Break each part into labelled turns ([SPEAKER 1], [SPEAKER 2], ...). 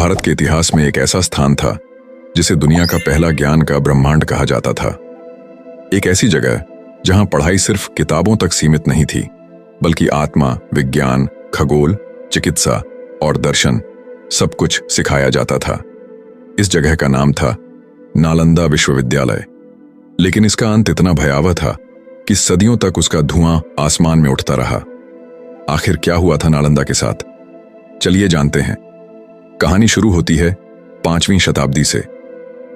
[SPEAKER 1] भारत के इतिहास में एक ऐसा स्थान था जिसे दुनिया का पहला ज्ञान का ब्रह्मांड कहा जाता था। एक ऐसी जगह जहां पढ़ाई सिर्फ किताबों तक सीमित नहीं थी, बल्कि आत्मा, विज्ञान, खगोल, चिकित्सा और दर्शन सब कुछ सिखाया जाता था। इस जगह का नाम था नालंदा विश्वविद्यालय। लेकिन इसका अंत इतना भयावह था कि सदियों तक उसका धुआं आसमान में उठता रहा। आखिर क्या हुआ था नालंदा के साथ? चलिए जानते हैं। कहानी शुरू होती है 5वीं शताब्दी से,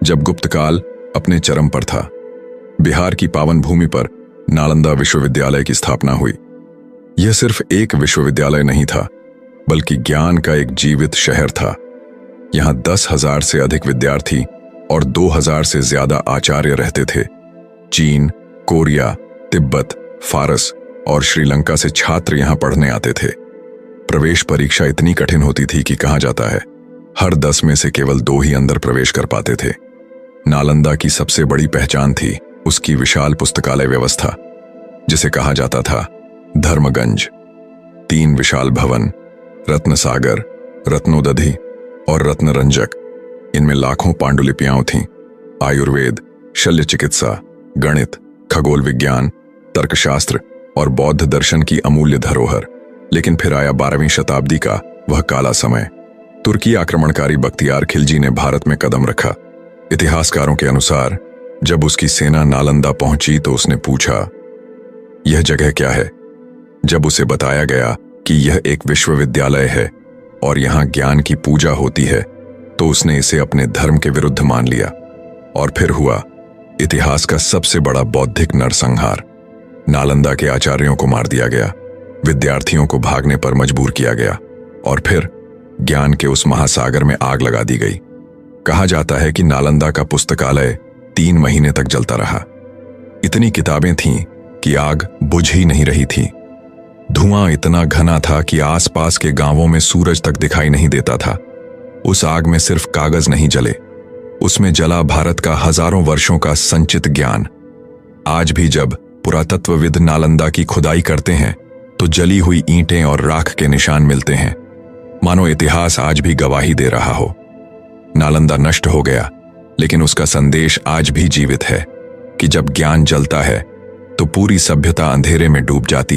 [SPEAKER 1] जब गुप्त काल अपने चरम पर था। बिहार की पावन भूमि पर नालंदा विश्वविद्यालय की स्थापना हुई। यह सिर्फ एक विश्वविद्यालय नहीं था, बल्कि ज्ञान का एक जीवित शहर था। यहां 10,000 से अधिक विद्यार्थी और 2,000 से ज्यादा आचार्य रहते थे। चीन, कोरिया, तिब्बत, फारस और श्रीलंका से छात्र यहां पढ़ने आते थे। प्रवेश परीक्षा इतनी कठिन होती थी कि कहा जाता है हर 10 में से केवल 2 ही अंदर प्रवेश कर पाते थे। नालंदा की सबसे बड़ी पहचान थी उसकी विशाल पुस्तकालय व्यवस्था, जिसे कहा जाता था धर्मगंज। 3 विशाल भवन, रत्नसागर, रत्नोदधि और रत्नरंजक, इनमें लाखों पांडुलिपियां थीं। आयुर्वेद, शल्य चिकित्सा, गणित, खगोल विज्ञान, तर्कशास्त्र और बौद्ध दर्शन की अमूल्य धरोहर। लेकिन फिर आया 12वीं शताब्दी का वह काला समय। तुर्की आक्रमणकारी बख्तियार खिलजी ने भारत में कदम रखा। इतिहासकारों के अनुसार जब उसकी सेना नालंदा पहुंची तो उसने पूछा, यह जगह क्या है? जब उसे बताया गया कि यह एक विश्वविद्यालय है और यहां ज्ञान की पूजा होती है, तो उसने इसे अपने धर्म के विरुद्ध मान लिया। और फिर हुआ इतिहास का सबसे बड़ा बौद्धिक नरसंहार। नालंदा के आचार्यों को मार दिया गया, विद्यार्थियों को भागने पर मजबूर किया गया और फिर ज्ञान के उस महासागर में आग लगा दी गई। कहा जाता है कि नालंदा का पुस्तकालय 3 महीने तक जलता रहा। इतनी किताबें थीं कि आग बुझ ही नहीं रही थी। धुआं इतना घना था कि आसपास के गांवों में सूरज तक दिखाई नहीं देता था। उस आग में सिर्फ कागज नहीं जले, उसमें जला भारत का हजारों वर्षों का संचित ज्ञान। आज भी जब पुरातत्वविद नालंदा की खुदाई करते हैं तो जली हुई ईंटें और राख के निशान मिलते हैं, मानो इतिहास आज भी गवाही दे रहा हो। नालंदा नष्ट हो गया, लेकिन उसका संदेश आज भी जीवित है कि जब ज्ञान जलता है तो पूरी सभ्यता अंधेरे में डूब जाती है।